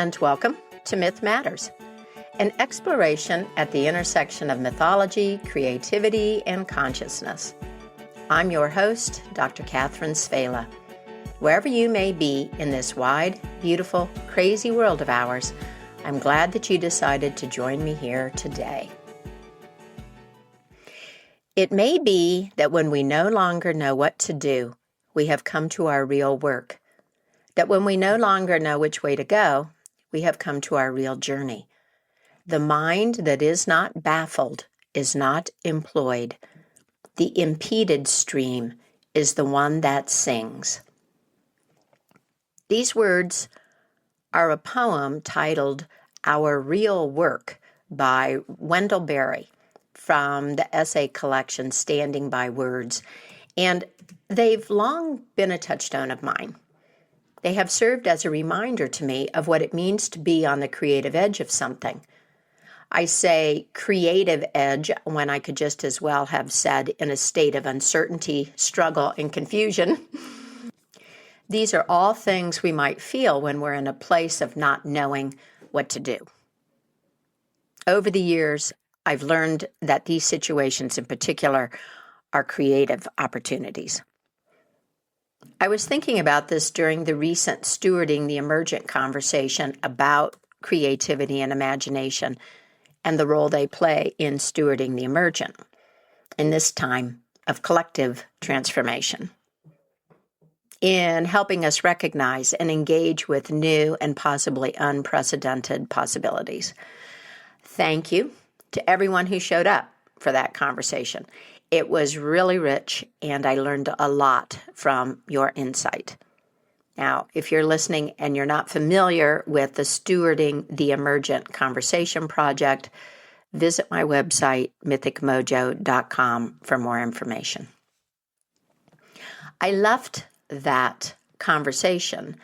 and welcome to Myth Matters, an exploration at the intersection of mythology, creativity, and consciousness. I'm your host, Dr. Catherine Svela. Wherever you may be in this wide, beautiful, crazy world of ours, I'm glad that you decided to join me here today. It may be that when we no longer know what to do, we have come to our real work. That when we no longer know which way to go, we have come to our real journey. The mind that is not baffled is not employed. The impeded stream is the one that sings. These words are a poem titled Our Real Work by Wendell Berry from the essay collection Standing by Words, and they've long been a touchstone of mine. They have served as a reminder to me of what it means to be on the creative edge of something. I say creative edge when I could just as well have said in a state of uncertainty, struggle, and confusion. These are all things we might feel when we're in a place of not knowing what to do. Over the years, I've learned that these situations in particular are creative opportunities. I was thinking about this during the recent Stewarding the Emergent conversation about creativity and imagination and the role they play in stewarding the emergent in this time of collective transformation, in helping us recognize and engage with new and possibly unprecedented possibilities. Thank you to everyone who showed up for that conversation. It was really rich, and I learned a lot from your insight. Now, if you're listening and you're not familiar with the Stewarding the Emergent Conversation Project, visit my website, mythicmojo.com, for more information. I left that conversation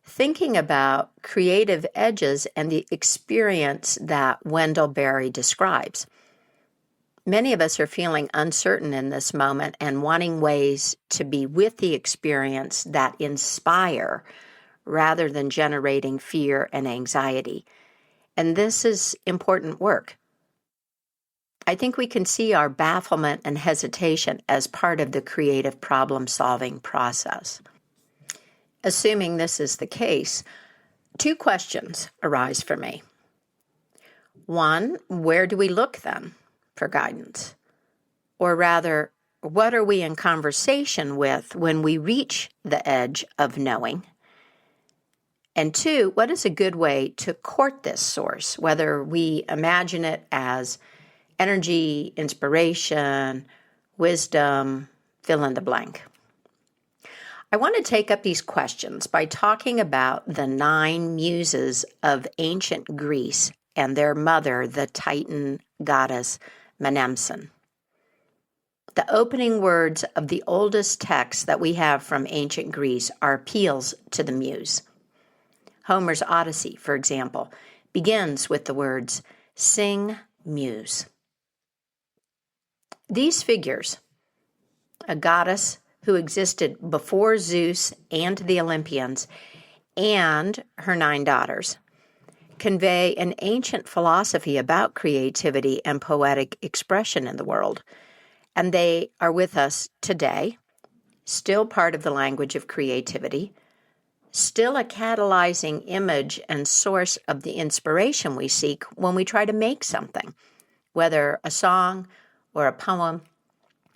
thinking about creative edges and the experience that Wendell Berry describes. Many of us are feeling uncertain in this moment and wanting ways to be with the experience that inspire rather than generating fear and anxiety. And this is important work. I think we can see our bafflement and hesitation as part of the creative problem-solving process. Assuming this is the case, two questions arise for me. One, where do we look then for guidance? Or rather, what are we in conversation with when we reach the edge of knowing? And two, what is a good way to court this source, whether we imagine it as energy, inspiration, wisdom, fill in the blank? I want to take up these questions by talking about the 9 Muses of ancient Greece and their mother, the Titan goddess Mnemosyne. The opening words of the oldest texts that we have from ancient Greece are appeals to the muse. Homer's Odyssey, for example, begins with the words, "Sing, Muse." These figures, a goddess who existed before Zeus and the Olympians, and her 9 daughters, convey an ancient philosophy about creativity and poetic expression in the world. And they are with us today, still part of the language of creativity, still a catalyzing image and source of the inspiration we seek when we try to make something, whether a song or a poem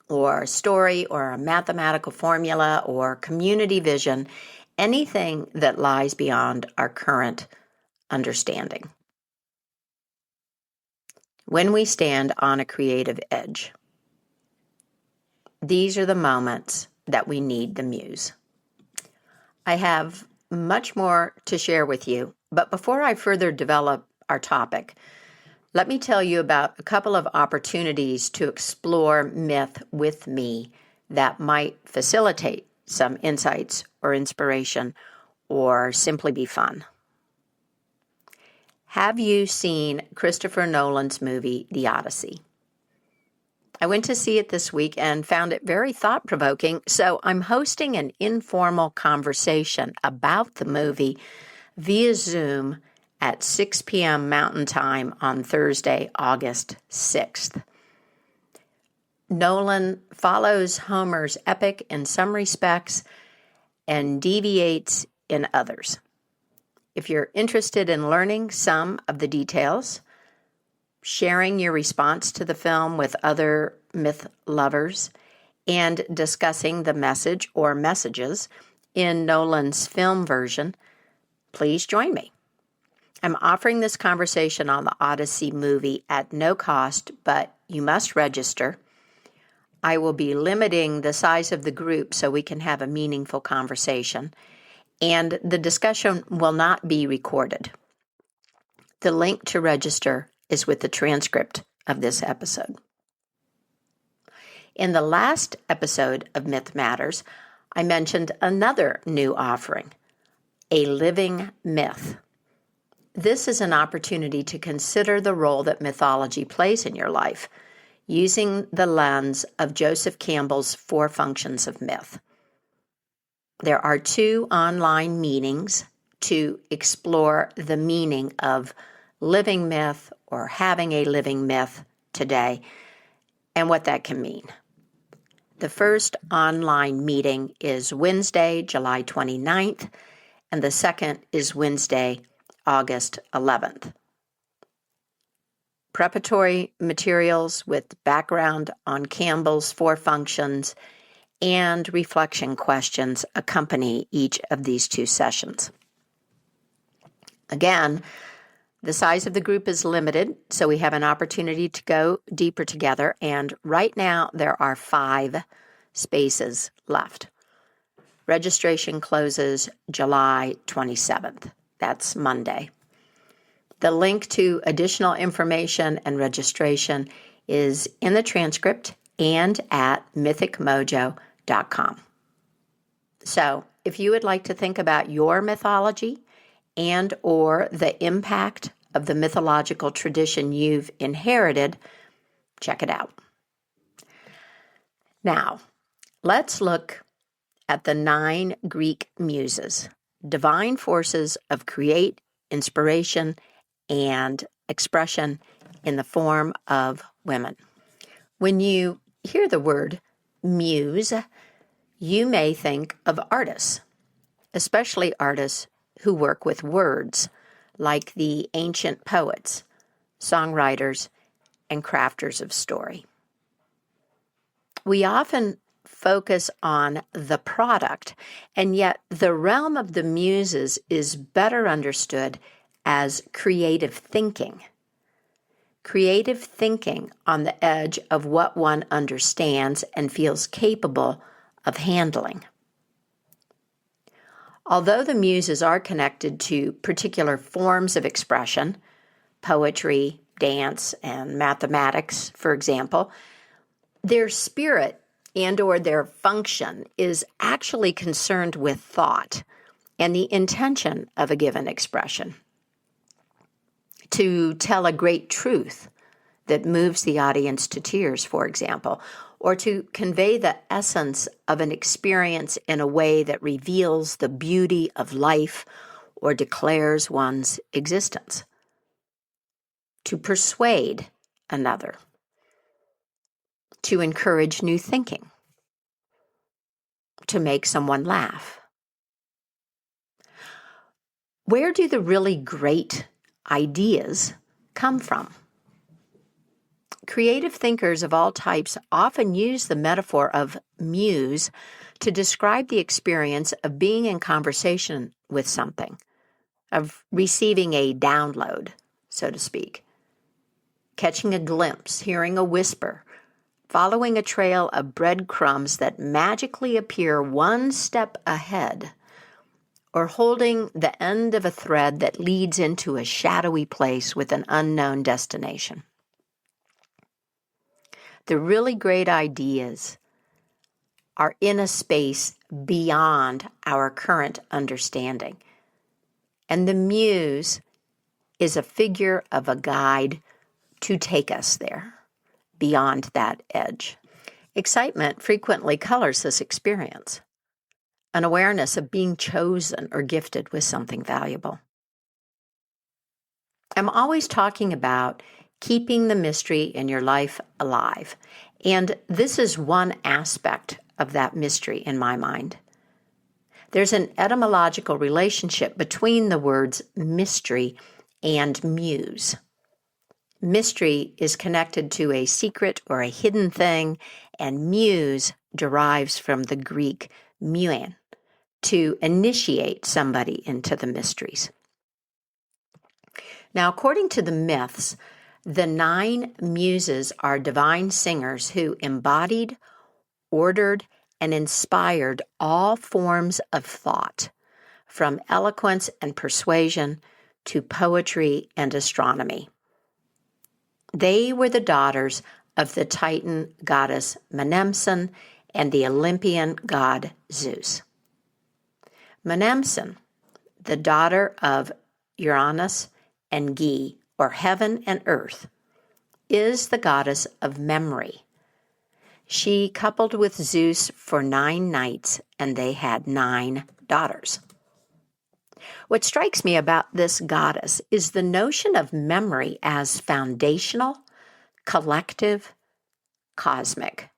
or a story or a mathematical formula or community vision, anything that lies beyond our current understanding. When we stand on a creative edge, these are the moments that we need the muse. I have much more to share with you, but before I further develop our topic, let me tell you about a couple of opportunities to explore myth with me that might facilitate some insights or inspiration or simply be fun. Have you seen Christopher Nolan's movie, The Odyssey? I went to see it this week and found it very thought-provoking, so I'm hosting an informal conversation about the movie via Zoom at 6 p.m. Mountain Time on Thursday, August 6th. Nolan follows Homer's epic in some respects and deviates in others. If you're interested in learning some of the details, sharing your response to the film with other myth lovers, and discussing the message or messages in Nolan's film version, please join me. I'm offering this conversation on the Odyssey movie at no cost, but you must register. I will be limiting the size of the group so we can have a meaningful conversation, and the discussion will not be recorded. The link to register is with the transcript of this episode. In the last episode of Myth Matters, I mentioned another new offering, a living myth. This is an opportunity to consider the role that mythology plays in your life, using the lens of Joseph Campbell's 4 Functions of Myth. There are 2 online meetings to explore the meaning of living myth or having a living myth today and what that can mean. The first online meeting is Wednesday, July 29th, and the second is Wednesday, August 11th. Preparatory materials with background on Campbell's 4 functions and reflection questions accompany each of these 2 sessions. Again, the size of the group is limited, so we have an opportunity to go deeper together, and right now there are 5 spaces left. Registration closes July 27th. That's Monday. The link to additional information and registration is in the transcript and at mythicmojo.com. So, if you would like to think about your mythology and or the impact of the mythological tradition you've inherited, check it out. Now, let's look at the 9 Greek Muses, divine forces of create, inspiration, and expression in the form of women. When you hear the word muse, you may think of artists, especially artists who work with words, like the ancient poets, songwriters, and crafters of story. We often focus on the product, and yet the realm of the muses is better understood as creative thinking. Creative thinking on the edge of what one understands and feels capable of handling. Although the muses are connected to particular forms of expression, poetry, dance, and mathematics, for example, their spirit and or their function is actually concerned with thought and the intention of a given expression. To tell a great truth that moves the audience to tears, for example, or to convey the essence of an experience in a way that reveals the beauty of life or declares one's existence. To persuade another. To encourage new thinking. To make someone laugh. Where do the really great ideas come from? Creative thinkers of all types often use the metaphor of muse to describe the experience of being in conversation with something, of receiving a download, so to speak, catching a glimpse, hearing a whisper, following a trail of breadcrumbs that magically appear one step ahead, or holding the end of a thread that leads into a shadowy place with an unknown destination. The really great ideas are in a space beyond our current understanding. And the muse is a figure of a guide to take us there, beyond that edge. Excitement frequently colors this experience, an awareness of being chosen or gifted with something valuable. I'm always talking about keeping the mystery in your life alive. And this is one aspect of that mystery in my mind. There's an etymological relationship between the words mystery and muse. Mystery is connected to a secret or a hidden thing, and muse derives from the Greek muein, to initiate somebody into the mysteries. Now, according to the myths, the 9 muses are divine singers who embodied, ordered, and inspired all forms of thought, from eloquence and persuasion to poetry and astronomy. They were the daughters of the Titan goddess Mnemosyne and the Olympian god Zeus. Mnemosyne, the daughter of Uranus and Ge, or heaven and earth, is the goddess of memory. She coupled with Zeus for 9 nights, and they had 9 daughters. What strikes me about this goddess is the notion of memory as foundational, collective, cosmic,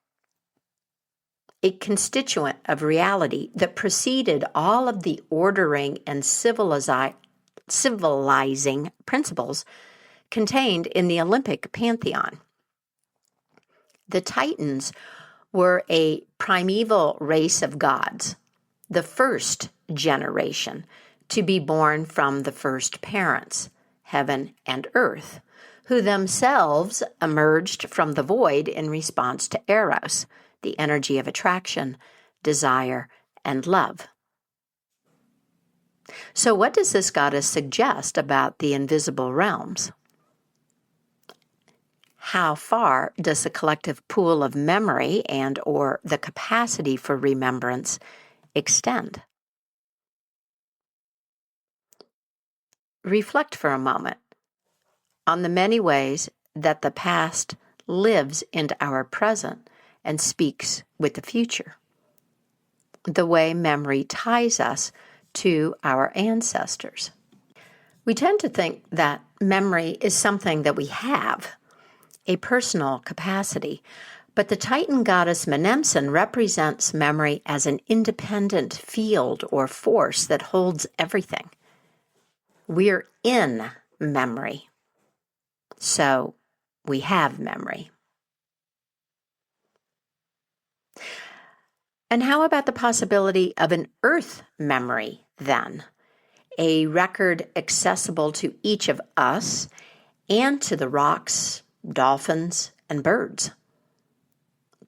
a constituent of reality that preceded all of the ordering and civilizing principles contained in the Olympic pantheon. The Titans were a primeval race of gods, the first generation to be born from the first parents, heaven and earth, who themselves emerged from the void in response to Eros, the energy of attraction, desire, and love. So what does this goddess suggest about the invisible realms? How far does the collective pool of memory and or the capacity for remembrance extend? Reflect for a moment on the many ways that the past lives into our present and speaks with the future. The way memory ties us to our ancestors. We tend to think that memory is something that we have, a personal capacity, but the Titan goddess Mnemosyne represents memory as an independent field or force that holds everything. We're in memory, so we have memory. And how about the possibility of an earth memory then? A record accessible to each of us and to the rocks, dolphins, and birds.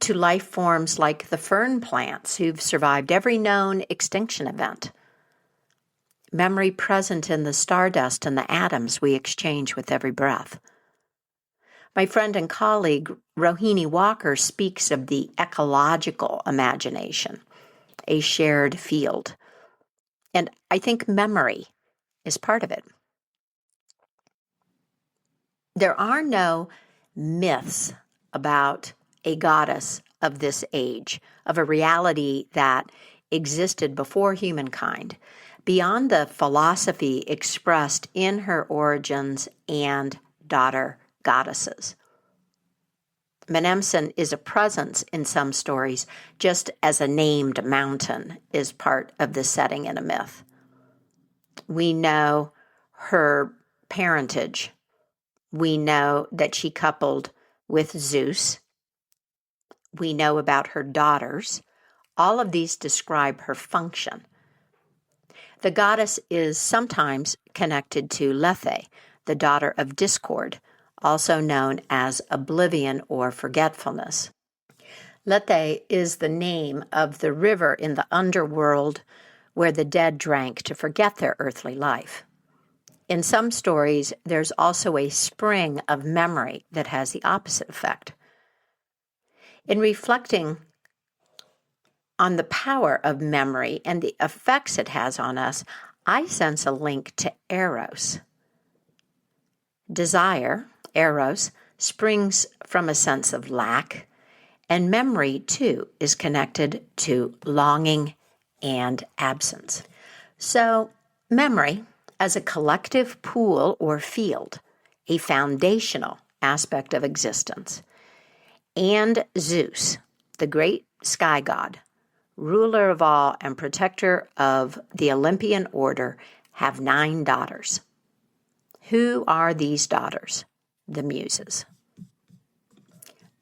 To life forms like the fern plants who've survived every known extinction event. Memory present in the stardust and the atoms we exchange with every breath. My friend and colleague Rohini Walker speaks of the ecological imagination, a shared field. And I think memory is part of it. There are no myths about a goddess of this age, of a reality that existed before humankind, beyond the philosophy expressed in her origins and daughter goddesses. Mnemosyne is a presence in some stories, just as a named mountain is part of the setting in a myth. We know her parentage. We know that she coupled with Zeus. We know about her daughters. All of these describe her function. The goddess is sometimes connected to Lethe, the daughter of discord, also known as oblivion or forgetfulness. Lethe is the name of the river in the underworld where the dead drank to forget their earthly life. In some stories, there's also a spring of memory that has the opposite effect. In reflecting on the power of memory and the effects it has on us, I sense a link to Eros. Desire, Eros, springs from a sense of lack, and memory, too, is connected to longing and absence. So, memory, as a collective pool or field, a foundational aspect of existence. And Zeus, the great sky god, ruler of all and protector of the Olympian order, have 9 daughters. Who are these daughters? The Muses.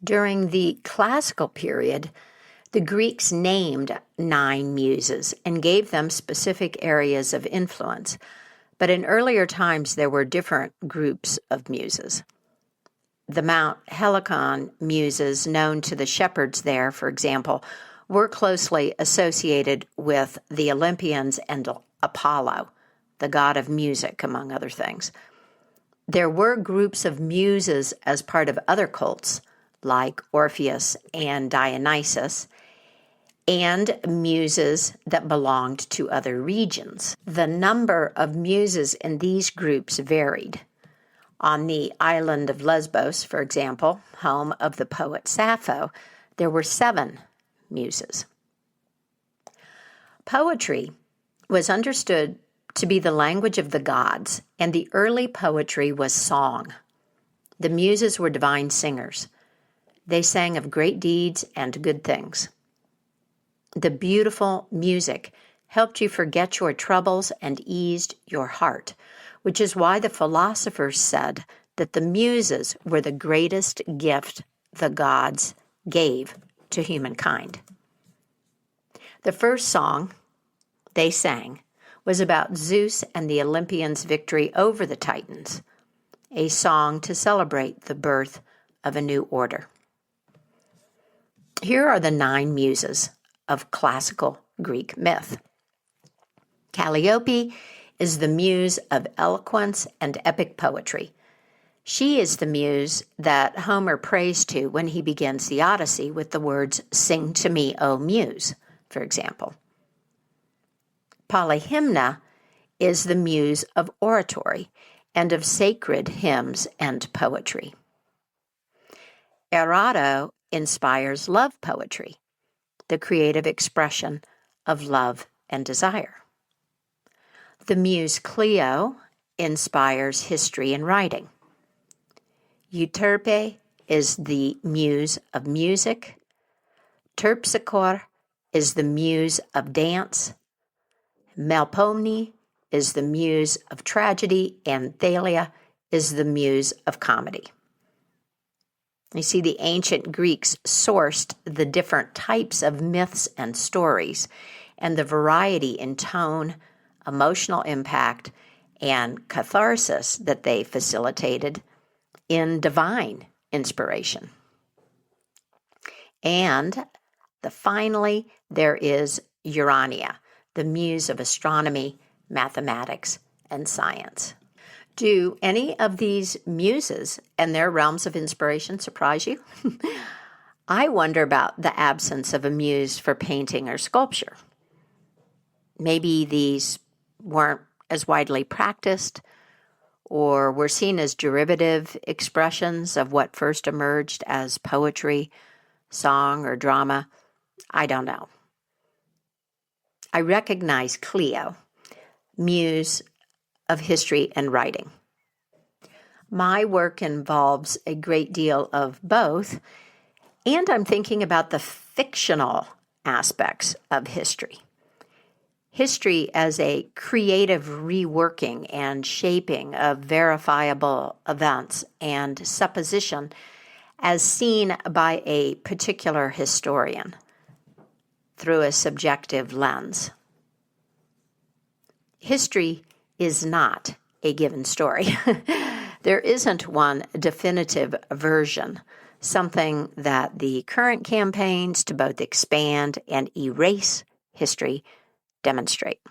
During the classical period, the Greeks named 9 muses and gave them specific areas of influence, but in earlier times there were different groups of muses. The Mount Helicon muses, known to the shepherds there, for example, were closely associated with the Olympians and Apollo, the god of music, among other things. There were groups of muses as part of other cults, like Orpheus and Dionysus, and muses that belonged to other regions. The number of muses in these groups varied. On the island of Lesbos, for example, home of the poet Sappho, there were 7 muses. Poetry was understood to be the language of the gods, and the early poetry was song. The muses were divine singers. They sang of great deeds and good things. The beautiful music helped you forget your troubles and eased your heart, which is why the philosophers said that the muses were the greatest gift the gods gave to humankind. The first song they sang was about Zeus and the Olympians' victory over the Titans, a song to celebrate the birth of a new order. Here are the 9 muses of classical Greek myth. Calliope is the muse of eloquence and epic poetry. She is the muse that Homer prays to when he begins the Odyssey with the words, "Sing to me, O Muse," for example. Polyhymna is the muse of oratory and of sacred hymns and poetry. Erato inspires love poetry, the creative expression of love and desire. The muse Clio inspires history and writing. Euterpe is the muse of music. Terpsichore is the muse of dance. Melpomene is the muse of tragedy, and Thalia is the muse of comedy. You see, the ancient Greeks sourced the different types of myths and stories, and the variety in tone, emotional impact, and catharsis that they facilitated in divine inspiration. And finally, there is Urania, the muse of astronomy, mathematics, and science. Do any of these muses and their realms of inspiration surprise you? I wonder about the absence of a muse for painting or sculpture. Maybe these weren't as widely practiced, or were seen as derivative expressions of what first emerged as poetry, song, or drama. I don't know. I recognize Clio, muse of history and writing. My work involves a great deal of both, and I'm thinking about the fictional aspects of history. History as a creative reworking and shaping of verifiable events, and supposition as seen by a particular historian through a subjective lens. History is not a given story. There isn't one definitive version, something that the current campaigns to both expand and erase history demonstrate.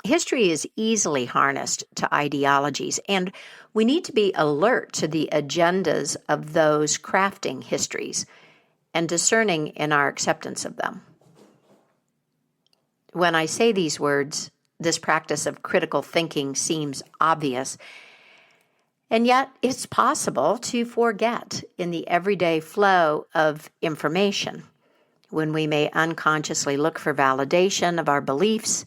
History is easily harnessed to ideologies, and we need to be alert to the agendas of those crafting histories and discerning in our acceptance of them. When I say these words, this practice of critical thinking seems obvious, and yet it's possible to forget in the everyday flow of information when we may unconsciously look for validation of our beliefs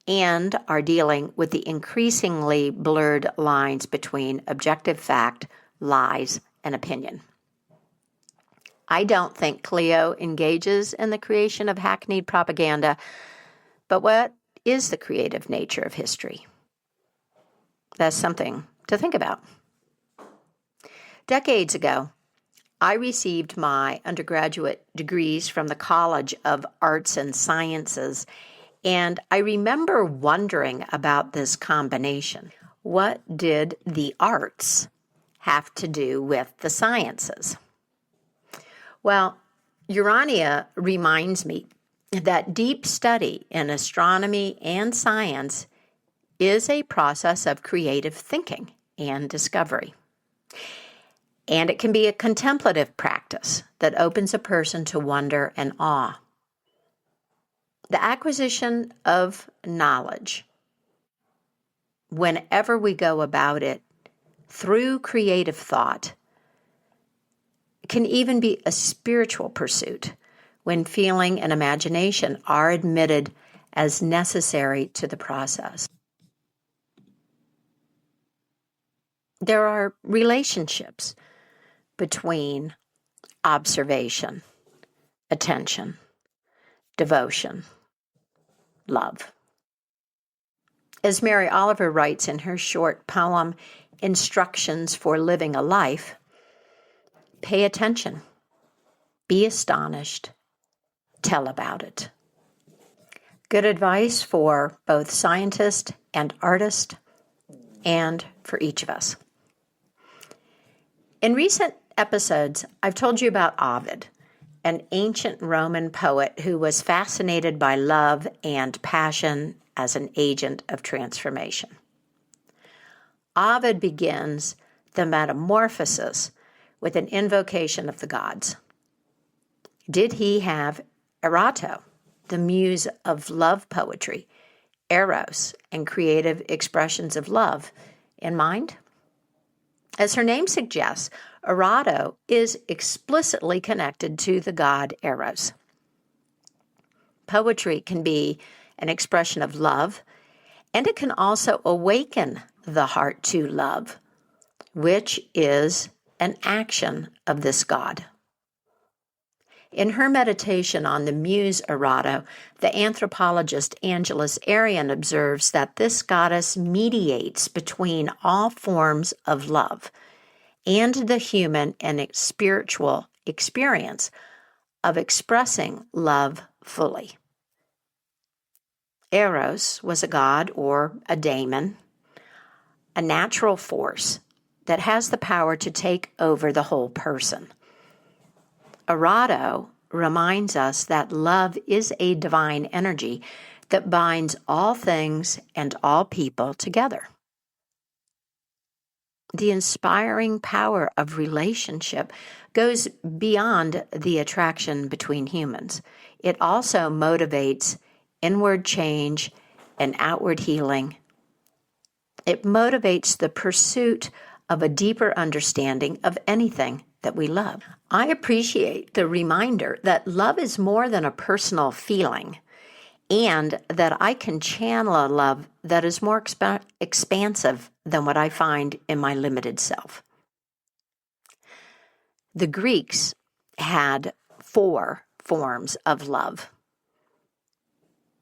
and are dealing with the increasingly blurred lines between objective fact, lies, and opinion. I don't think Cleo engages in the creation of hackneyed propaganda, but what is the creative nature of history? That's something to think about. Decades ago, I received my undergraduate degrees from the College of Arts and Sciences, and I remember wondering about this combination. What did the arts have to do with the sciences? Well, Urania reminds me that deep study in astronomy and science is a process of creative thinking and discovery. And it can be a contemplative practice that opens a person to wonder and awe. The acquisition of knowledge, whenever we go about it through creative thought, can even be a spiritual pursuit when feeling and imagination are admitted as necessary to the process. There are relationships between observation, attention, devotion, love. As Mary Oliver writes in her short poem, Instructions for Living a Life, pay attention, be astonished, tell about it. Good advice for both scientist and artist, and for each of us. In recent episodes, I've told you about Ovid, an ancient Roman poet who was fascinated by love and passion as an agent of transformation. Ovid begins the Metamorphosis with an invocation of the gods. Did he have Erato, the muse of love poetry, eros, and creative expressions of love, in mind? As her name suggests, Erato is explicitly connected to the god Eros. Poetry can be an expression of love, and it can also awaken the heart to love, which is an action of this god. In her meditation on the muse Erato, the anthropologist Angelus Arian observes that this goddess mediates between all forms of love and the human and spiritual experience of expressing love fully. Eros was a god or a daemon, a natural force that has the power to take over the whole person. Erato reminds us that love is a divine energy that binds all things and all people together. The inspiring power of relationship goes beyond the attraction between humans. It also motivates inward change and outward healing. It motivates the pursuit of a deeper understanding of anything that we love. I appreciate the reminder that love is more than a personal feeling, and that I can channel a love that is more expansive than what I find in my limited self. The Greeks had 4 forms of love.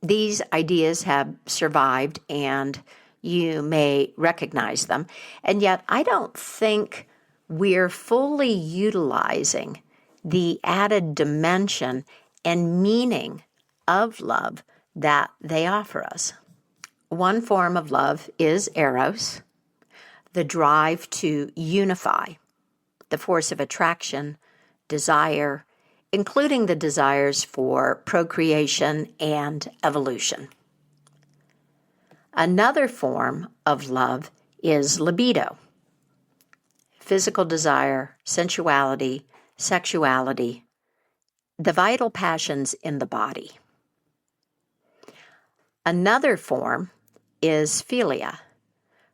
These ideas have survived, and you may recognize them, and yet I don't think we're fully utilizing the added dimension and meaning of love that they offer us. One form of love is eros, the drive to unify, the force of attraction, desire, including the desires for procreation and evolution. Another form of love is libido, physical desire, sensuality, sexuality, the vital passions in the body. Another form is philia,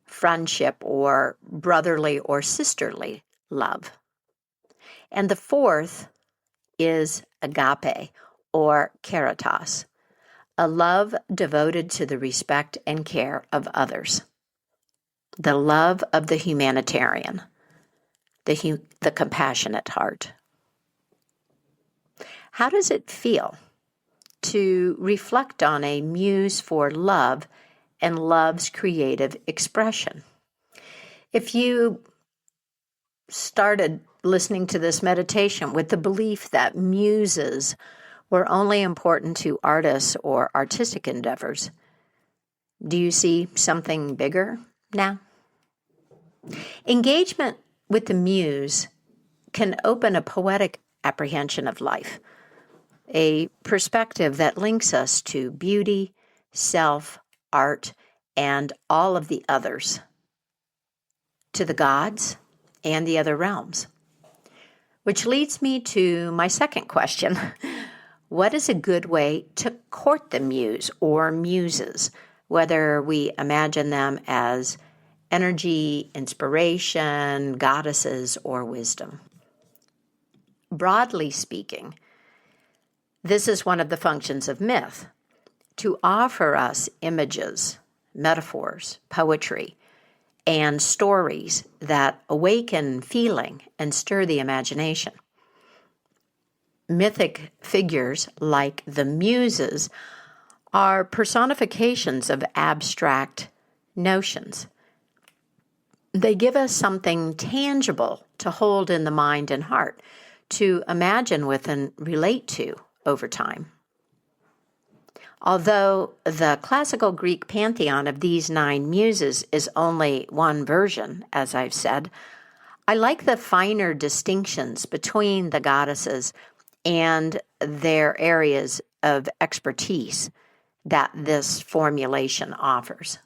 friendship or brotherly or sisterly love. And the fourth is agape or keratos, a love devoted to the respect and care of others, the love of the humanitarian, the compassionate heart. How does it feel to reflect on a muse for love and love's creative expression? If you started listening to this meditation with the belief that muses were only important to artists or artistic endeavors, do you see something bigger now? Engagement with the muse can open a poetic apprehension of life, a perspective that links us to beauty, self, art, and all of the others, to the gods and the other realms. Which leads me to my second question. What is a good way to court the muse or muses, whether we imagine them as energy, inspiration, goddesses, or wisdom? Broadly speaking, this is one of the functions of myth, to offer us images, metaphors, poetry, and stories that awaken feeling and stir the imagination. Mythic figures like the Muses are personifications of abstract notions. They give us something tangible to hold in the mind and heart, to imagine with and relate to over time. Although the classical Greek pantheon of these 9 muses is only one version, as I've said, I like the finer distinctions between the goddesses and their areas of expertise that this formulation offers.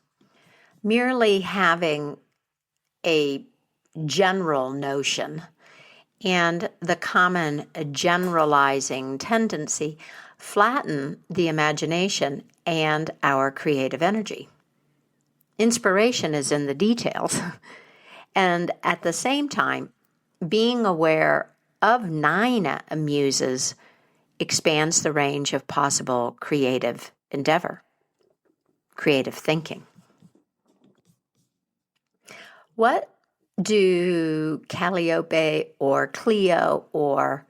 Merely having a general notion and the common generalizing tendency flatten the imagination and our creative energy. Inspiration is in the details, and at the same time, being aware of 9 muses expands the range of possible creative endeavor, creative thinking. What do Calliope or Clio or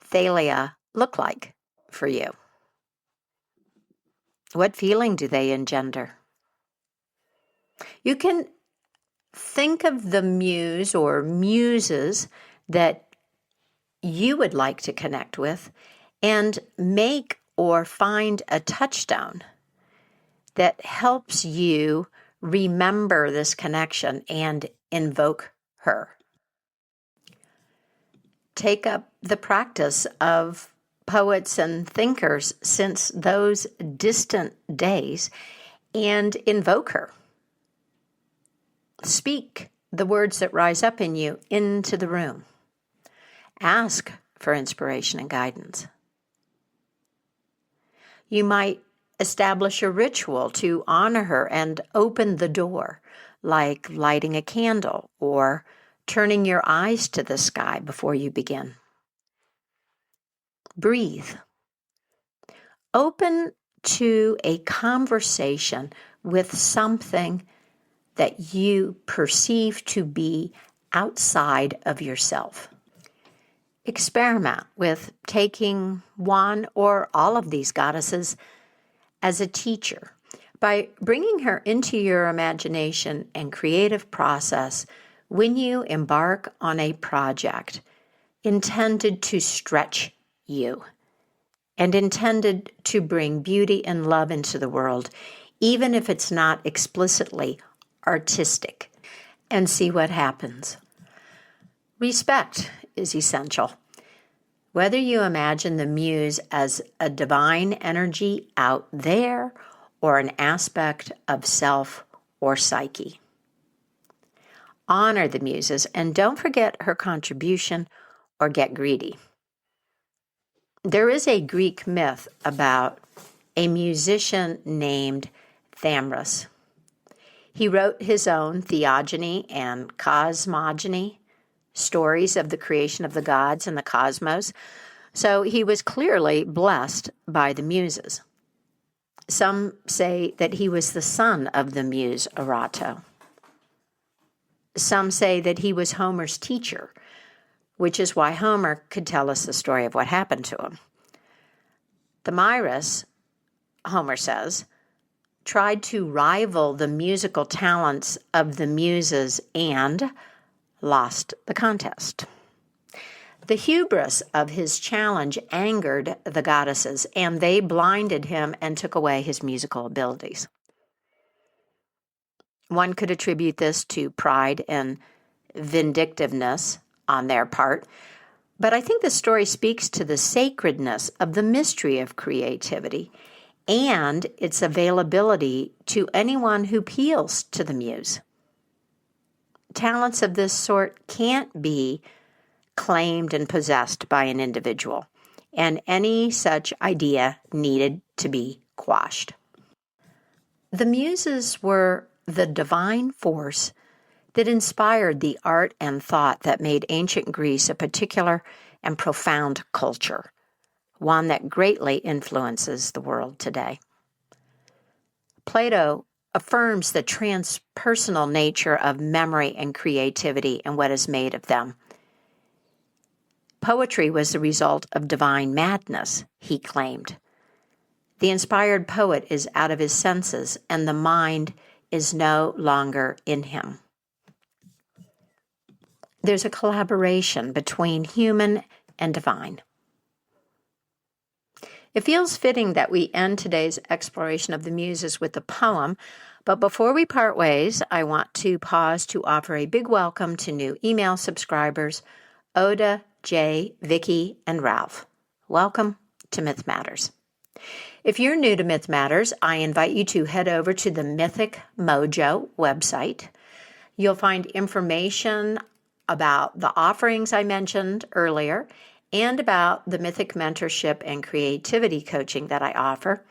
Thalia look like for you? What feeling do they engender? You can think of the muse or muses that you would like to connect with and make or find a touchstone that helps you remember this connection and invoke her. Take up the practice of poets and thinkers since those distant days and invoke her. Speak the words that rise up in you into the room. Ask for inspiration and guidance. You might establish a ritual to honor her and open the door, like lighting a candle or turning your eyes to the sky before you begin. Breathe. Open to a conversation with something that you perceive to be outside of yourself. Experiment with taking one or all of these goddesses as a teacher by bringing her into your imagination and creative process when you embark on a project intended to stretch you and intended to bring beauty and love into the world, even if it's not explicitly artistic, and see what happens. Respect is essential. Whether you imagine the muse as a divine energy out there or an aspect of self or psyche. Honor the muses and don't forget her contribution or get greedy. There is a Greek myth about a musician named Thamras. He wrote his own theogony and cosmogony, stories of the creation of the gods and the cosmos, so he was clearly blessed by the muses. Some say that he was the son of the muse Erato. Some say that he was Homer's teacher, which is why Homer could tell us the story of what happened to him. Thamyris, Homer says, tried to rival the musical talents of the Muses and lost the contest. The hubris of his challenge angered the goddesses, and they blinded him and took away his musical abilities. One could attribute this to pride and vindictiveness on their part, but I think the story speaks to the sacredness of the mystery of creativity and its availability to anyone who appeals to the muse. Talents of this sort can't be claimed and possessed by an individual, and any such idea needed to be quashed. The Muses were the divine force that inspired the art and thought that made ancient Greece a particular and profound culture, one that greatly influences the world today. Plato affirms the transpersonal nature of memory and creativity and what is made of them. Poetry was the result of divine madness, he claimed. The inspired poet is out of his senses, and the mind is no longer in him. There's a collaboration between human and divine. It feels fitting that we end today's exploration of the Muses with a poem, but before we part ways, I want to pause to offer a big welcome to new email subscribers, Oda, Jay, Vicky, and Ralph. Welcome to Myth Matters. If you're new to Myth Matters, I invite you to head over to the Mythic Mojo website. You'll find information about the offerings I mentioned earlier and about the Mythic Mentorship and Creativity Coaching that I offer.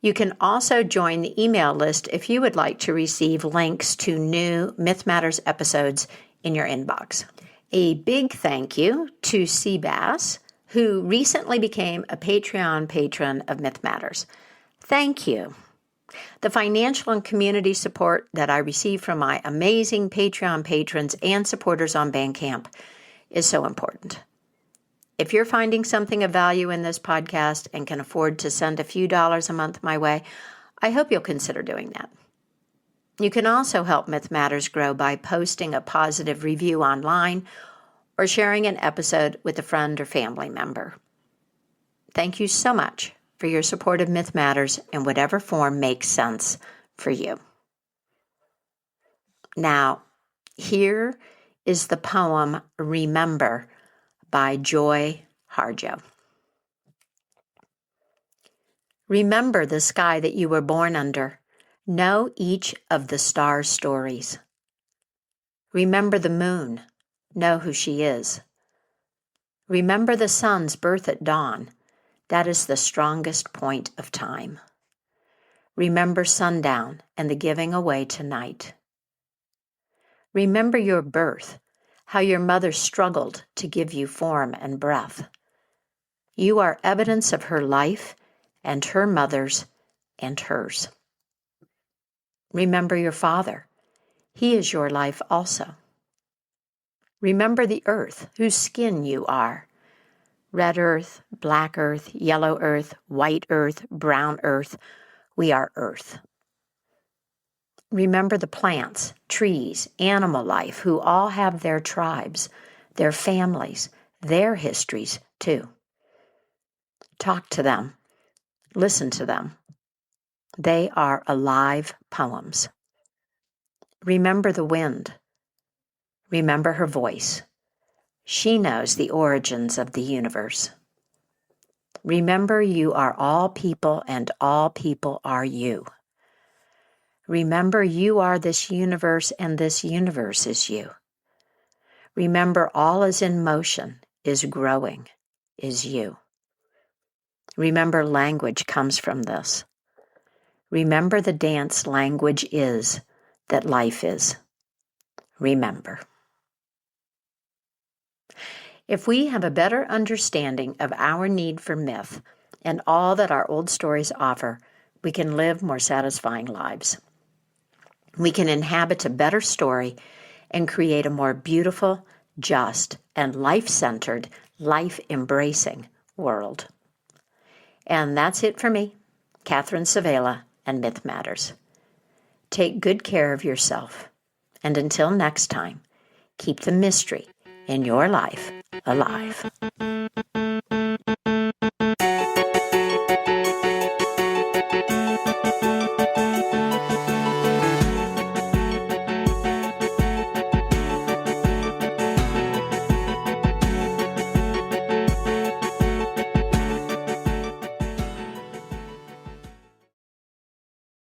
You can also join the email list if you would like to receive links to new Myth Matters episodes in your inbox. A big thank you to Seabass, who recently became a Patreon patron of Myth Matters. Thank you. The financial and community support that I receive from my amazing Patreon patrons and supporters on Bandcamp is so important. If you're finding something of value in this podcast and can afford to send a few dollars a month my way, I hope you'll consider doing that. You can also help Myth Matters grow by posting a positive review online or sharing an episode with a friend or family member. Thank you so much for your support of Myth Matters in whatever form makes sense for you. Now, here is the poem Remember by Joy Harjo. Remember the sky that you were born under. Know each of the stars' stories. Remember the moon. Know who she is. Remember the sun's birth at dawn. That is the strongest point of time. Remember sundown and the giving away to night. Remember your birth, how your mother struggled to give you form and breath. You are evidence of her life and her mother's and hers. Remember your father. He is your life also. Remember the earth, whose skin you are. Red earth, black earth, yellow earth, white earth, brown earth. We are earth. Remember the plants, trees, animal life, who all have their tribes, their families, their histories too. Talk to them. Listen to them. They are alive poems. Remember the wind. Remember her voice. She knows the origins of the universe. Remember you are all people and all people are you. Remember you are this universe and this universe is you. Remember all is in motion, is growing, is you. Remember language comes from this. Remember the dance language is, that life is. Remember. If we have a better understanding of our need for myth and all that our old stories offer, we can live more satisfying lives. We can inhabit a better story and create a more beautiful, just, and life-centered, life-embracing world. And that's it for me, Catherine Savela, and Myth Matters. Take good care of yourself, and until next time, keep the mystery in your life alive.